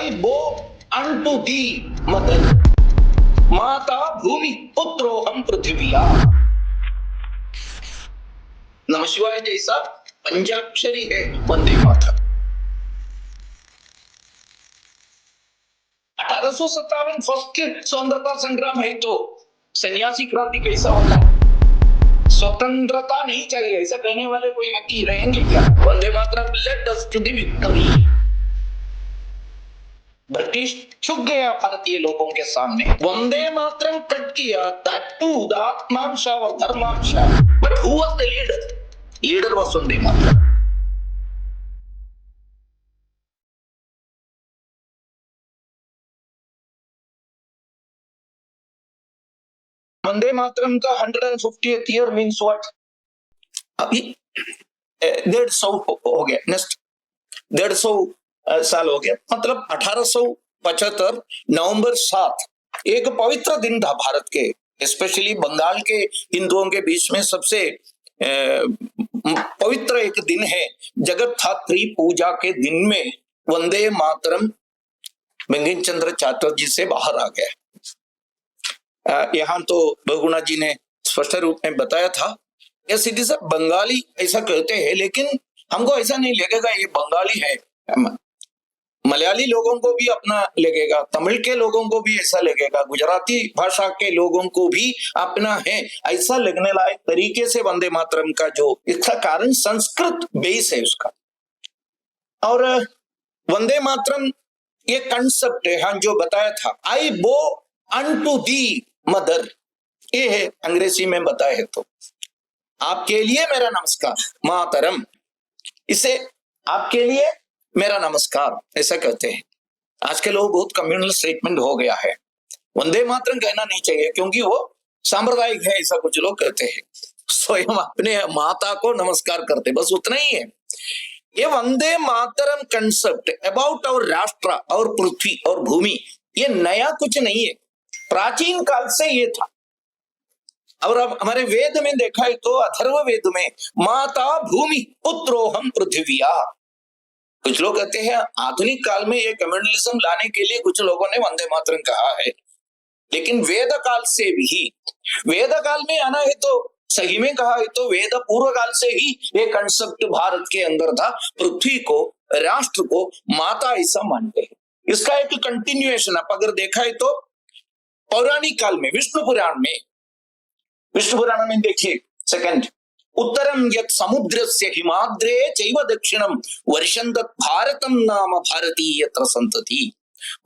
I bow unto thee, mother. माता भूमि पुत्रोहम पृथ्विया। नमः शिवाय जैसा पंचाक्षरी है वंदे मातरम। 1857 फर्स्ट के स्वतंत्रता संग्राम है तो सन्यासी क्रांति कैसा होता है? स्वतंत्रता नहीं चाहिए ऐसा कहने वाले कोई व्यक्ति रहेंगे क्या? Vande Mataram, let us to the victory. British झुक गया भारतीय लोगों के सामने। वंदे मातरम कट किया, that too, the आत्मांशा और धर्मांशा। But who was the leader? Leader was Vande Mataram. Vande Mataram का 150th ईयर मीन्स व्हाट? अभी 150 हो गया, नेक्स्ट 150 साल हो गया, मतलब 1875 नवंबर 7 एक पवित्र दिन था भारत के, स्पेशली बंगाल के हिंदुओं के बीच में सबसे पवित्र एक दिन है। जगत धात्री पूजा के दिन में वंदे मातरम बंकिम चंद्र चटर्जी से बाहर आ गया। यहाँ तो बहुगुणा जी ने स्पष्ट रूप में बताया था, यस इट इज बंगाली ऐसा कहते हैं, लेकिन हमको ऐसा नहीं लगेगा ये बंगाली है। मलयाली लोगों को भी अपना लगेगा, तमिल के लोगों को भी ऐसा लगेगा, गुजराती भाषा के लोगों को भी अपना है, ऐसा लगने लायक तरीके से वंदे मातरम का जो इसका कारण संस्कृत बेस है उसका। और वंदे मातरम ये कंसेप्ट है, हाँ जो बताया था, आई बो अनटू दी मदर, ये है अंग्रेजी में बताया है तो आपके लिए मेरा नमस्कार मातरम, इसे आपके लिए मेरा नमस्कार ऐसा कहते हैं। आज के लोग बहुत कम्युनल स्टेटमेंट हो गया है, वंदे मातरम कहना नहीं चाहिए क्योंकि वो सांप्रदायिक है ऐसा कुछ लोग कहते हैं, स्वयं अपने माता को नमस्कार करते, बस उतना ही है। ये वंदे मातरम कंसेप्ट अबाउट और राष्ट्र और पृथ्वी और भूमि, ये नया कुछ नहीं है, प्राचीन काल से ये था। और अब हमारे वेद में देखा है तो अथर्व वेद में माता भूमि पुत्रोहम पृथ्विया। कुछ लोग कहते हैं आधुनिक काल में ये कम्युनलिज्म लाने के लिए कुछ लोगों ने वंदे मातरम कहा है, लेकिन वेद काल से भी, वेद काल में आना है तो सही में कहा है तो वेद पूर्व काल से ही ये कंसेप्ट भारत के अंदर था, पृथ्वी को राष्ट्र को माता ऐसा मानते हैं। इसका एक कंटिन्यूएशन आप अगर देखा है तो पौराणिक काल में विष्णु पुराण में देखिए, सेकंड, उत्तरम यत् समुद्रस्य हिमाद्रे चैव दक्षिणम वर्षं तत् भारतम नाम भारतीयत्र संतति।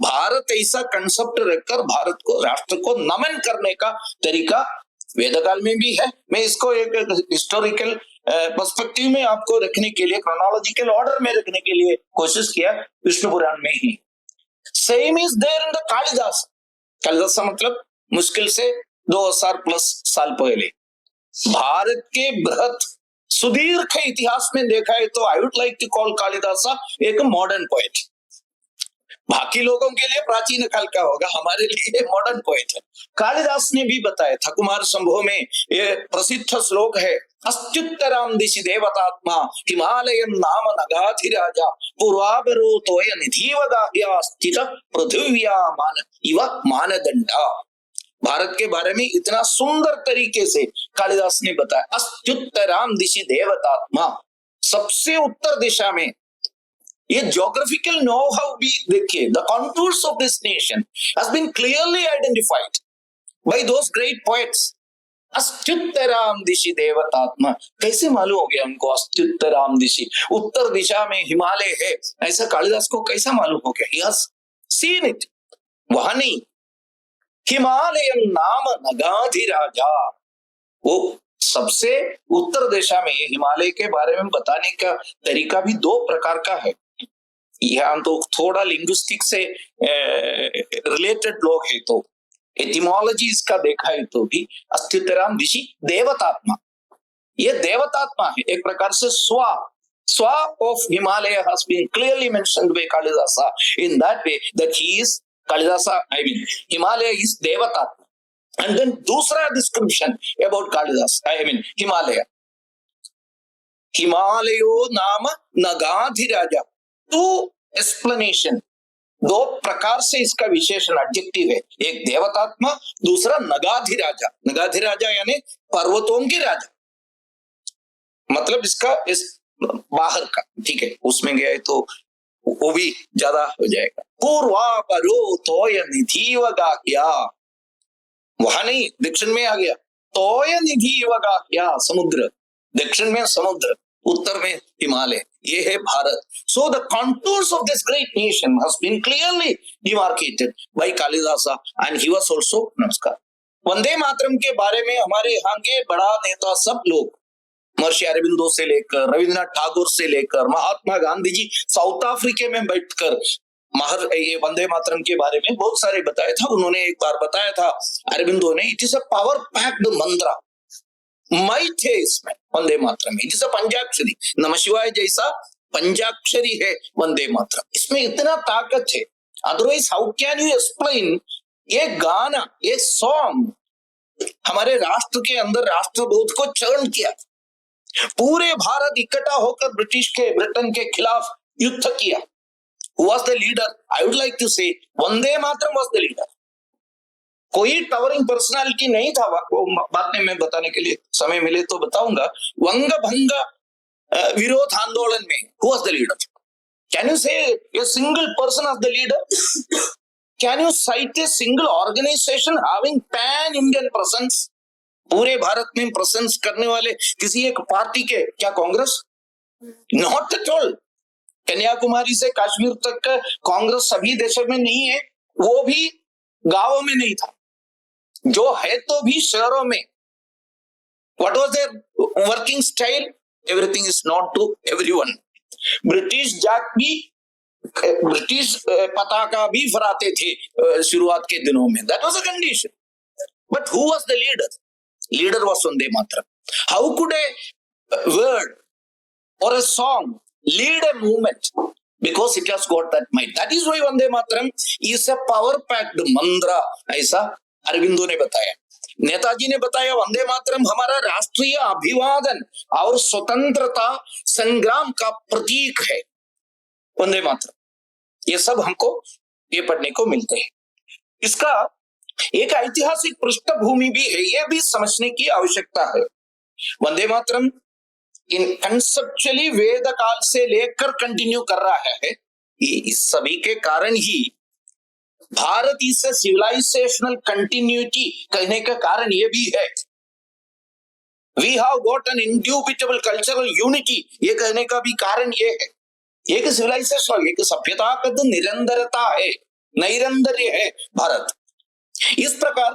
भारत ऐसा कंसेप्ट रखकर भारत को राष्ट्र को नमन करने का तरीका वेद काल में भी है। मैं इसको एक हिस्टोरिकल पर्सपेक्टिव में आपको रखने के लिए, क्रोनोलॉजिकल ऑर्डर में रखने के लिए कोशिश किया, विष्णु पुराण में ही। Same is there in the Kalidas. Kalidas मतलब मुश्किल से 2000 प्लस साल पहले भारत के बृहत सुदीर्घ इतिहास में देखा है तो I would like to call Kalidas एक मॉडर्न पोएट। बाकी लोगों के लिए प्राचीन काल का होगा, हमारे लिए मॉडर्न पोएट है। कालिदास ने भी बताया था, कुमार संभव में ये प्रसिद्ध श्लोक है, अस्त्युत्तराम दिशि देवतात्मा हिमालयं नाम नगाधिराजा पूर्वाभरो तोय निधिवदाह्या स्थित पृथिव्या मान इव मानदंडा। भारत के बारे में इतना सुंदर तरीके से कालिदास ने बताया, अस्त्युत्तराम दिशि देवतात्मा, सबसे उत्तर दिशा में। ये ज्योग्राफिकल नो हाउ भी देखिए, the contours of this nation has been clearly identified by those great poets. अस्त्युत्तराम दिशि देवतात्मा, कैसे मालूम हो गया उनको अस्त्युत्तराम दिशि, उत्तर दिशा में हिमालय है, ऐसा कालिदास को कैसा मालूम हो गया? He has seen it. वहां नहीं, हिमालयं नाम नगाधिराजा, वो सबसे उत्तर दिशा में हिमालय के बारे में बताने का तरीका भी दो प्रकार का है। यहाँ तो थोड़ा लिंग्विस्टिक से रिलेटेड लोग है तो एटिमोलॉजी इसका देखा है तो भी अस्त्युत्तराम दिशि देवतात्मा, ये देवतात्मा है एक प्रकार से। स्वा of Himalaya has been clearly mentioned by Kalidasa in that way that he is Kalidasa, I mean Himalaya is देवतात्मा। And then दूसरा description about Kalidasa, I mean Himalaya, हिमालयो नाम नगाधिराजा। टू एक्सप्लेनेशन दो प्रकार से इसका विशेषण एडजेक्टिव है, एक देवतात्मा, दूसरा नगाधिराजा। नगाधिराजा यानी पर्वतों के राजा, मतलब इसका इस बाहर का, ठीक है, उसमें गया तो वो भी ज्यादा हो जाएगा। पूर्वा परो तोय निधि वगाह्या, वहां नहीं, दक्षिण में आ गया। तोय निधि वगाह्या, समुद्र, दक्षिण में समुद्र, उत्तर में हिमालय, ये है Bharat. So the contours of this great nation has been clearly demarcated by Kalidasa and he was also, नमस्कार, वंदे मातरम के बारे में हमारे यहाँ के बड़ा नेता सब लोग, महर्षि अरबिंदो से लेकर रविन्द्रनाथ ठाकुर से लेकर महात्मा गांधी जी साउथ अफ्रीका में बैठकर ये वंदे मातरम के बारे में बहुत सारे बताया था। उन्होंने एक बार बताया था अरबिंदो ने, it is a power packed मंत्र, माइट है इसमें Vande Mataram, it is a पंचाक्षरी, नमः शिवाय जैसा पंचाक्षरी है वंदे मातरम, इसमें इतना ताकत है। Otherwise how can you explain ये गाना, ये सॉन्ग हमारे राष्ट्र के अंदर राष्ट्रबोध को चरण किया, पूरे भारत इकट्ठा होकर ब्रिटेन के खिलाफ युद्ध किया। Who was the leader? I would like to say Vande Mataram was the leader. कोई टवरिंग पर्सनालिटी नहीं था, वो बाद में मैं बताने के लिए समय मिले तो बताऊंगा। वंग भंग विरोध आंदोलन में who was the leader? Can you say a single person as the leader? Can you cite a single organization having pan Indian presence? पूरे भारत में प्रेजेंस करने वाले किसी एक पार्टी के, क्या Congress? Not at all. Kanyakumari से कश्मीर तक कांग्रेस सभी देशों में नहीं है, वो भी गांवों में नहीं था, जो है तो भी शहरों में। What was there working style? Everything is not to everyone. British jack भी, ब्रिटिश पताका भी फहराते थे शुरुआत के दिनों में, that was a condition. But who was the leader? Leader was Vande Mataram. How could a word or a song lead a movement? Because it has got that might. That is why Vande Mataram is a power-packed mantra. ऐसा अरविंदो ने बताया, नेताजी ने बताया, वंदे मातरम हमारा राष्ट्रीय अभिवादन और स्वतंत्रता संग्राम का प्रतीक है। वंदे मातरम, ये सब हमको ये पढ़ने को मिलते हैं। इसका एक ऐतिहासिक पृष्ठभूमि भी है, यह भी समझने की आवश्यकता है। वंदे मातरम इन कंसेप्चुअली वेद काल से लेकर कंटिन्यू कर रहा है। इस सभी के कारण ही भारत इस सिविलाइजेशनल कंटिन्यूटी कहने का कारण यह भी है। We have got an indubitable cultural unity, ये कहने का भी कारण ये है। एक सिविलाइजेशन, एक सभ्यता का तो निरंतरता है, नैरंतर्य है भारत। इस प्रकार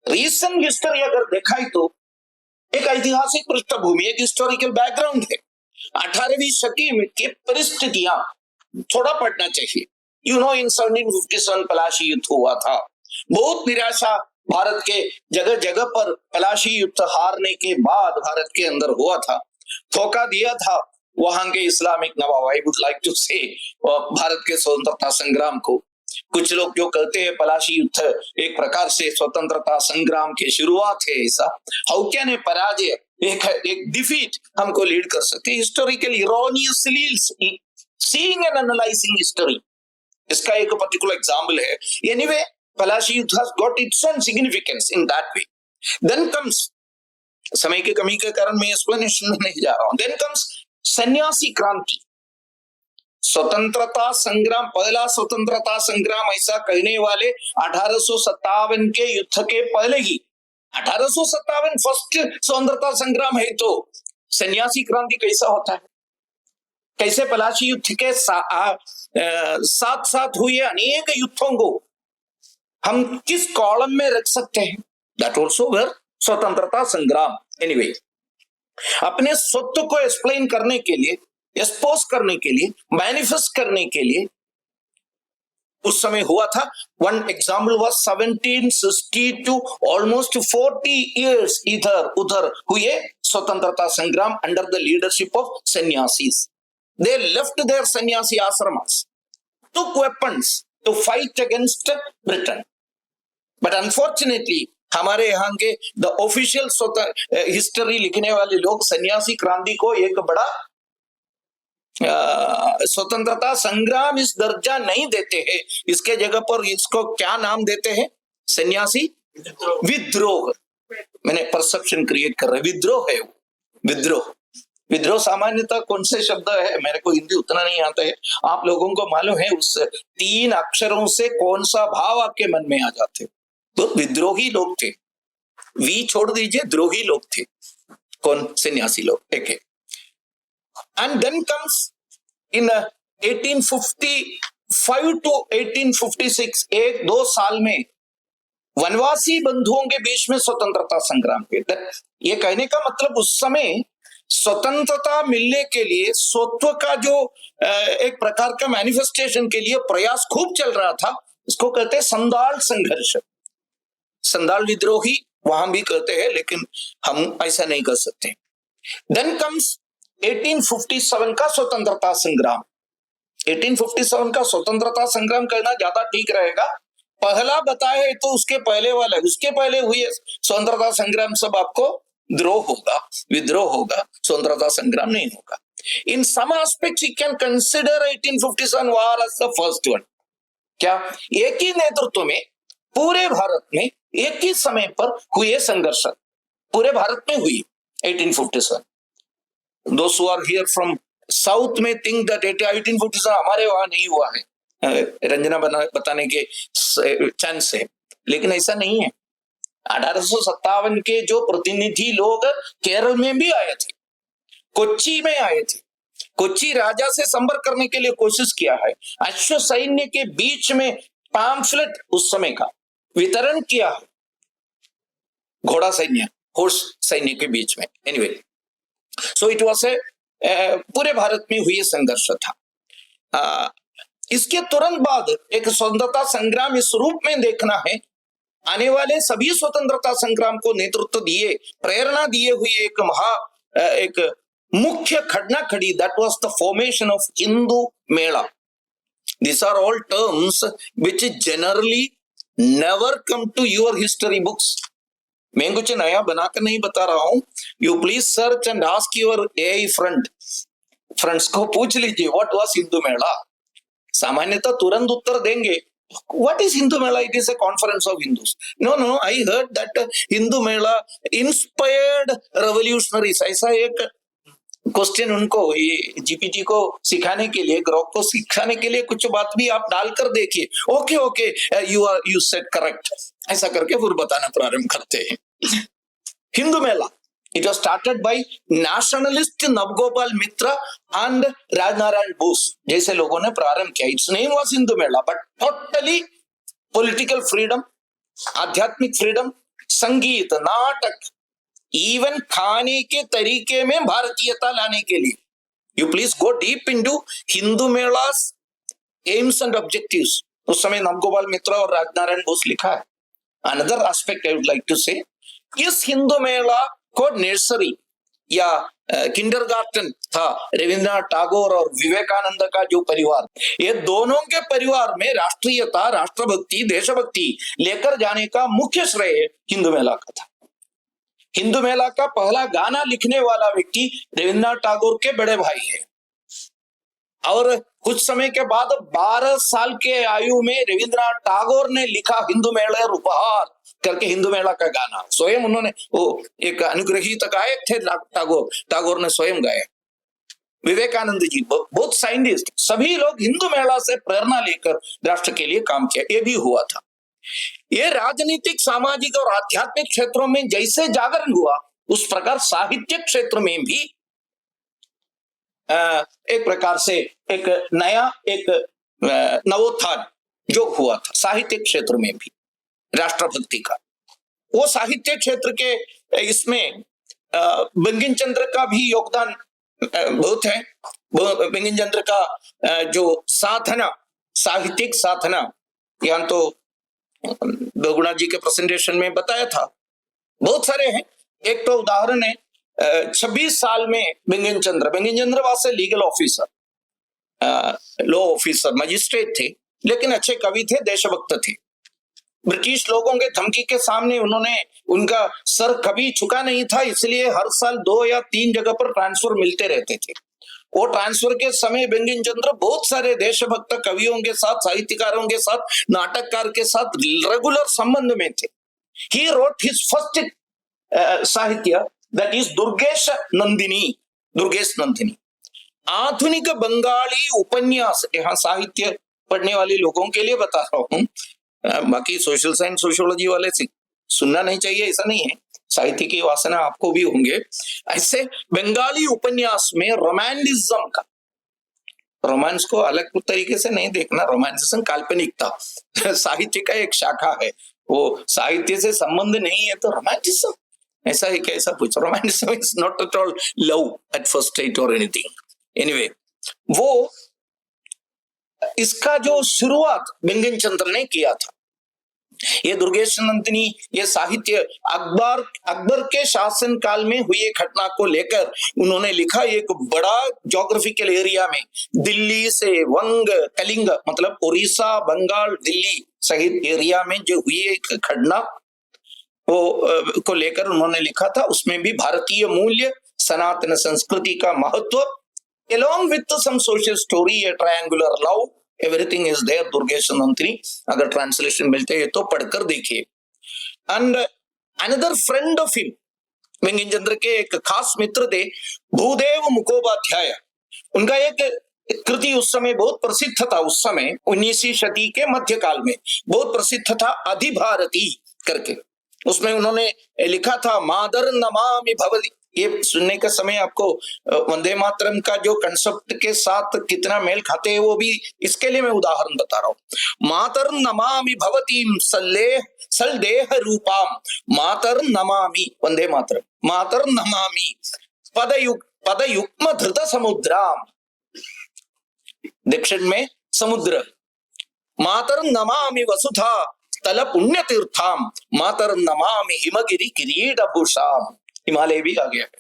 रीसेंट हिस्ट्री अगर देखा तो एक ऐतिहासिक पृष्ठभूमि, एक हिस्टोरिकल बैकग्राउंड है। 18वीं सदी में की परिस्थितियां थोड़ा पढ़ना चाहिए। यू नो, इन 1757 पलाशी युद्ध हुआ था। बहुत निराशा भारत के जगह जगह पर पलाशी युद्ध हारने के बाद भारत के अंदर हुआ था। धोखा दिया था वहां के Islamic nawab, I would like to say, Bharat के स्वतंत्रता संग्राम को। कुछ लोग जो कहते हैं पलाशी युद्ध एक प्रकार से स्वतंत्रता संग्राम की शुरुआत है, ऐसा हाउ कैन ए पराजय, एक डिफीट हमको लीड कर सकते? Historical erroneously seeing and analysing history, इसका एक पर्टिकुलर एग्जांपल है। एनीवे, पलाशी युद्ध has got its own significance in that way. Then comes, समय की कमी के कारण मैं एक्सप्लेनेशन में नहीं जा रहा हूं, देन कम्स सन्यासी क्रांति। स्वतंत्रता संग्राम, पहला स्वतंत्रता संग्राम ऐसा कहने वाले 1857 के युद्ध के पहले ही, 1857 फर्स्ट स्वतंत्रता संग्राम है, तो सन्यासी क्रांति कैसा होता है? कैसे पलाशी युद्ध के साथ साथ हुए अनेक युद्धों को हम किस कॉलम में रख सकते हैं? दैट ऑल्सो वेर स्वतंत्रता संग्राम। एनीवे, अपने सत्य को एक्सप्लेन करने के लिए, एक्सपोज करने के लिए, मैनिफेस्ट करने के लिए उस समय हुआ था। One example was 1762, almost 40 years इधर उधर हुए स्वतंत्रता संग्राम under the leadership of sannyasis. They left their sannyasi ashrams, took weapons to fight against Britain, but unfortunately हमारे यहाँ के द ऑफिशियल हिस्ट्री लिखने वाले लोग सन्यासी क्रांति को एक बड़ा स्वतंत्रता संग्राम इस दर्जा नहीं देते हैं, इसके जगह पर इसको क्या नाम देते हैं? सन्यासी विद्रोह। मैंने परसेप्शन क्रिएट कर रहे, विद्रोह है वो, विद्रोह। विद्रोह सामान्यतः कौन से शब्द है, मेरे को हिंदी उतना नहीं आता है, आप लोगों को मालूम है उस 3 अक्षरों से कौन सा भाव आपके मन में आ जाते? तो विद्रोही लोग थे, वी छोड़ दीजिए, द्रोही लोग थे। कौन? सन्यासी लोग। एक है। And then comes in 1855 to 1856, 1-2 साल में वनवासी बंधुओं के बीच में स्वतंत्रता संग्राम के। ये कहने का मतलब उस समय स्वतंत्रता मिलने के लिए स्वत्व का जो एक प्रकार का मैनिफेस्टेशन के लिए प्रयास खूब चल रहा था, इसको कहते हैं संदाल संघर्ष। संदाल विद्रोही वहां भी कहते हैं, लेकिन हम ऐसा नहीं कर सकते। देन कम्स 1857 का स्वतंत्रता संग्राम। 1857 का स्वतंत्रता संग्राम कहना ज्यादा ठीक रहेगा। पहला बताए तो उसके पहले वाला, उसके पहले हुए स्वतंत्रता संग्राम सब आपको द्रोह होगा, विद्रोह होगा, स्वतंत्रता संग्राम नहीं होगा। In some aspects you can consider 1857 war as the first one. क्या? एक ही नेतृत्व में पूरे भारत में एक ही समय पर हुए संघर्ष, पूरे भारत में हुई 1857। Those who are here from South में think that 1857 हमारे वहां नहीं हुआ है, रंजना बताने के चांस है, लेकिन ऐसा नहीं है। 1857 के जो प्रतिनिधि लोग केरल में भी आए थे, कोच्चि में आए थे, कोच्चि राजा से संपर्क करने के लिए कोशिश किया है, अश्व सैन्य के बीच में पैम्फलेट उस समय का वितरण किया है, घोड़ा सैन्य, हॉर्स सैन्य के बीच में। Anyway, so it was a पूरे भारत में हुई संघर्ष था। इसके तुरंत बाद एक स्वतंत्रता संग्राम इस रूप में देखना है, आने वाले सभी स्वतंत्रता संग्राम को नेतृत्व दिए, प्रेरणा दिए हुए एक मुख्य घटना खड़ी, that was the formation of Hindu Mela. These are all terms which generally never come to your history books. मैं कुछ नया बनाकर नहीं बता रहा हूं। You please search and ask your AI friends को पूछ लीजिए व्हाट वाज हिंदू मेला। सामान्यतः तुरंत उत्तर देंगे what is Hindu Mela, it is a conference of Hindus. No, I heard that Hindu Mela inspired revolutionaries. ऐसा एक क्वेश्चन उनको, ये जीपीटी को सिखाने के लिए, ग्रोक को सिखाने के लिए कुछ बात भी आप डालकर देखिए। ओके, यू सेड करेक्ट, ऐसा करके फिर बताना प्रारंभ करते हैं। Hindu Mela, it was started by nationalist Nabagopal Mitra and Rajnarayan Bose जैसे लोगों ने प्रारंभ किया। Its name was Hindu Mela, but totally political freedom, आध्यात्मिक फ्रीडम, संगीत, नाटक, इवन खाने के तरीके में भारतीयता लाने के लिए। You please go deep into Hindu Melas aims and objectives. उस समय नवगोपाल मित्र और राजनारायण बोस लिखा है। Another aspect I would like to say, इस हिंदू मेला को नर्सरी या किंडरगार्टन था रविंद्रनाथ टैगोर और विवेकानंद का जो परिवार, ये दोनों के परिवार में राष्ट्रीयता, राष्ट्रभक्ति, देशभक्ति लेकर जाने का मुख्य श्रेय हिंदू मेला का था। हिंदू मेला का पहला गाना लिखने वाला व्यक्ति रविंद्रनाथ टैगोर के बड़े भाई है, और कुछ समय के बाद 12 साल के आयु में रविंद्रनाथ टैगोर ने लिखा हिंदू मेला उपहार करके हिंदू मेला का गाना। स्वयं उन्होंने, वो एक अनुग्रहीत गायक थे टैगोर ने स्वयं गाया। विवेकानंद जी, बहुत साइंटिस्ट, सभी लोग हिंदू मेला से प्रेरणा लेकर राष्ट्र के लिए काम किया। ये भी हुआ था। ये राजनीतिक, सामाजिक और आध्यात्मिक क्षेत्रों में जैसे जागरण हुआ, उस प्रकार साहित्य क्षेत्र में भी एक प्रकार से एक नया, एक नवोत्थान जो हुआ था साहित्य क्षेत्र में भी राष्ट्रभक्ति का। वो साहित्य क्षेत्र के इसमें बंकिम चंद्र का भी योगदान बहुत है। बंकिम चंद्र का जो साधना, साहित्यिक साधना, यहाँ तो दोगुणा जी के प्रेजेंटेशन में बताया था, बहुत सारे हैं। एक तो उदाहरण है, 26 साल में Bankim Chandra was a legal officer, law officer, magistrate थे, लेकिन अच्छे कवि थे, देशभक्त थे। ब्रिटिश लोगों के धमकी के सामने उन्होंने, उनका सर कभी झुका नहीं था, इसलिए हर साल 2 या 3 जगह पर ट्रांसफर मिलते रहते थे। वो ट्रांसफर के समय बंकिम चंद्र बहुत सारे देशभक्त कवियों के साथ, साहित्यकारों के साथ, नाटककार के साथ रेगुलर संबंध में थे। ही रोट हिज फर्स्ट साहित्य, दैट इज दुर्गेश नंदिनी। आधुनिक बंगाली उपन्यास, यहाँ साहित्य पढ़ने वाले लोगों के लिए बता रहा हूँ, बाकी सोशल साइंस सोशियोलॉजी वाले सुनना नहीं चाहिए ऐसा नहीं है, साहित्य की वासना आपको भी होंगे। ऐसे बंगाली उपन्यास में रोमांटिज्म का, रोमांस को अलग तरीके से नहीं देखना, रोमांटिज्म काल्पनिकता साहित्य का एक शाखा है, वो साहित्य से संबंध नहीं है तो रोमांटिज्म ऐसा है क्या? ऐसा पूछो। Romanticism is not at all love at first sight और एनीथिंग। एनीवे, वो इसका जो शुरुआत बंकिम चंद्र ने किया था, ये दुर्गेश नंदिनी, ये साहित्य अकबर के शासन काल में हुई एक घटना को लेकर उन्होंने लिखा। एक बड़ा ज्योग्राफिकल एरिया में, दिल्ली से वंग कलिंग मतलब उड़ीसा, बंगाल, दिल्ली सहित एरिया में जो हुई एक घटना वो को लेकर उन्होंने लिखा था। उसमें भी भारतीय मूल्य, सनातन संस्कृति का महत्व, along with some social story, a triangular love, everything is there, Durgesh Nandini. अगर ट्रांसलेशन मिलते हैं तो पढ़कर देखिए। And another friend of him, Bankim Chandra के एक खास मित्र थे भूदेव मुखोपाध्याय। उनका एक कृति उस समय बहुत प्रसिद्ध था, उस समय 19वीं शती के मध्यकाल में बहुत प्रसिद्ध था, अधिभारती करके। उसमें उन्होंने लिखा था मादर नमामि भवति। ये सुनने का समय आपको वंदे मातरम का जो कंसेप्ट के साथ कितना मेल खाते हैं वो भी, इसके लिए मैं उदाहरण बता रहा हूँ। मातर नमामि भवतीम सल्देह रूपाम, मातर नमामि वंदे मातरम, मातर नमामि पदयुग्म धृत समुद्राम, दक्षिण में समुद्र, मातर नमामि वसुधा तल पुण्य तीर्थाम, मातर नमामि हिमगिरि किरीट भूषाम, हिमालय भी आ गया है।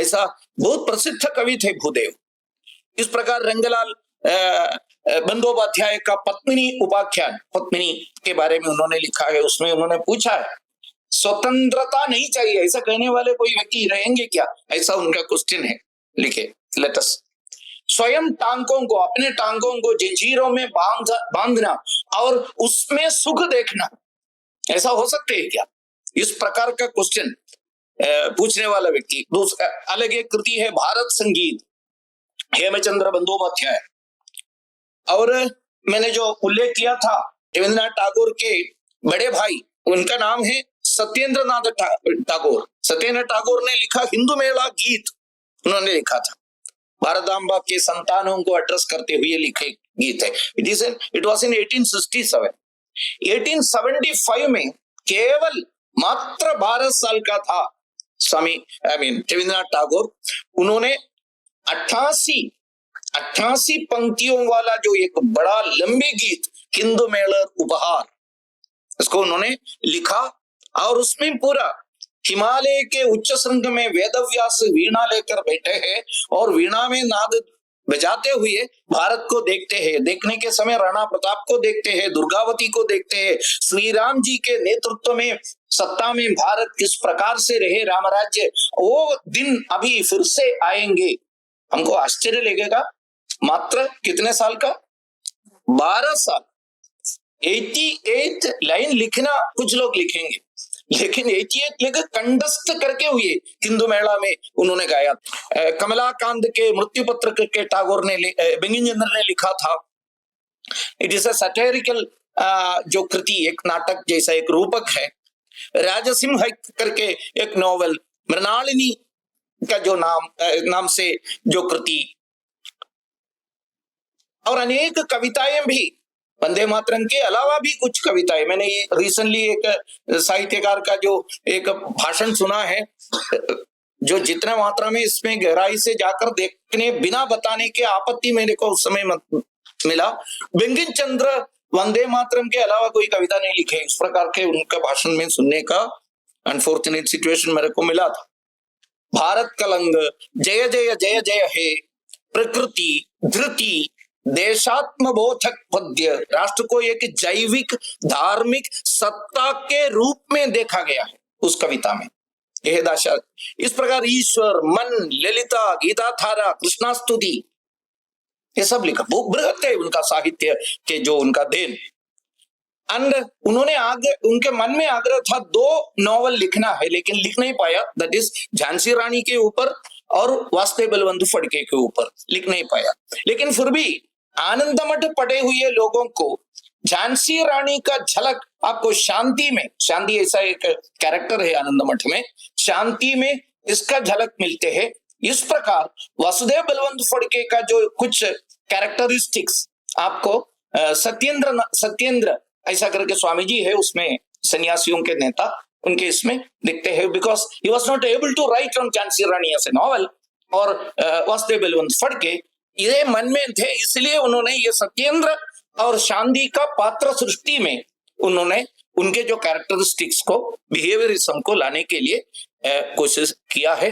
ऐसा बहुत प्रसिद्ध कवि थे भूदेव। इस प्रकार रंगलाल बंदोपाध्याय का पद्मिनी उपाख्यान, पद्मिनी के बारे में उन्होंने लिखा है। उसमें उन्होंने पूछा है स्वतंत्रता नहीं चाहिए, ऐसा कहने वाले कोई व्यक्ति रहेंगे क्या? ऐसा उनका क्वेश्चन है। लिखे, लेट अस स्वयं टांगों को, अपने टांगों को जंजीरों में बांधना और उसमें सुख देखना, ऐसा हो सकते है क्या? इस प्रकार का क्वेश्चन पूछने वाला व्यक्ति। दूसरा अलग एक कृति है भारत संगीत, हेमचंद्र बंदोपाध्याय। और मैंने जो उल्लेख किया था रविन्द्रनाथ टैगोर के बड़े भाई, उनका नाम है सत्येंद्र नाथ टैगोर। सत्येंद्र टैगोर ने लिखा हिंदू मेला गीत, उन्होंने लिखा था, भारतांबा के संतानों को एड्रेस करते हुए लिखे गीत है। It was in 1867। 1875 में केवल मात्र 12 साल का था स्वामी रविन्द्रनाथ टैगोर। उन्होंने 88 पंक्तियों वाला जो एक बड़ा लंबी गीत हिंदू मेला उपहार, इसको उन्होंने लिखा। और उसमें पूरा हिमालय के उच्च श्रृंग में वेदव्यास वीणा लेकर बैठे हैं और वीणा में नाद बजाते हुए भारत को देखते हैं। देखने के समय राणा प्रताप को देखते हैं, दुर्गावती को देखते हैं, श्री राम जी के नेतृत्व में सत्ता में भारत किस प्रकार से रहे, रामराज्य, वो दिन अभी फिर से आएंगे। हमको आश्चर्य लगेगा, मात्र कितने साल का? 12 साल। 88 लाइन लिखना कुछ लोग लिखेंगे, लेकिन 88 लेकर कंडस्ट करके हुए हिंदू मेला में उन्होंने गाया। कमलाकांत के मृत्यु पत्र के टैगोर ने, बंकिम चंद्र ने लिखा था। इट इज अ सैटिरिकल जो कृति, एक नाटक जैसा एक रूपक है। राजसिंह करके एक नॉवेल, मृणालिनी का जो नाम से जो कृति, और अनेक कविताएं भी, वंदे मातरम के अलावा भी कुछ कविताएं। मैंने ये रिसेंटली एक साहित्यकार का जो एक भाषण सुना है, जो जितना मात्रा में इसमें गहराई से जाकर देखने बिना बताने के आपत्ति मेरे को उस समय मिला। बंकिम चंद्र वंदे मातरम के अलावा कोई कविता नहीं लिखे, इस प्रकार के उनका भाषण में सुनने का अनफॉर्चुनेट सिचुएशन मेरे को मिला था। भारत कलंग, जय जय जय जय हे, प्रकृति, धृति, देशात्म बोधक पद्य, राष्ट्र को एक जैविक धार्मिक सत्ता के रूप में देखा गया है उस कविता में। यह दाशा। इस प्रकार ईश्वर, मन, ललिता, गीता धारा, कृष्णास्तुति, ये सब लिखा। वो बृहत है उनका साहित्य के जो उनका देन। एंड उन्होंने आगे, उनके मन में आग्रह था 2 नॉवल लिखना है, लेकिन लिख नहीं पाया। दैट इज झांसी रानी के ऊपर और वासुदेव बलवंत फड़के के ऊपर लिख नहीं पाया। लेकिन फिर भी आनंदमठ पढ़े हुए लोगों को झांसी रानी का झलक आपको शांति में, शांति ऐसा एक कैरेक्टर है आनंदमठ में, शांति में इसका झलक मिलते हैं। इस प्रकार वासुदेव बलवंत फड़के का जो कुछ कैरेक्टरिस्टिक्स आपको सत्येंद्र ऐसा करके स्वामी जी है उसमें, सन्यासियों के नेता, उनके इसमें दिखते हैं। Because he was not able to write on Jhansi Rani as a novel, और वासुदेव बलवंत फड़के ये मन में थे, इसलिए उन्होंने ये सत्येंद्र और शांति का पात्र सृष्टि में उन्होंने उनके जो कैरेक्टरिस्टिक्स को, बिहेवियरिज्म को लाने के लिए कोशिश किया है।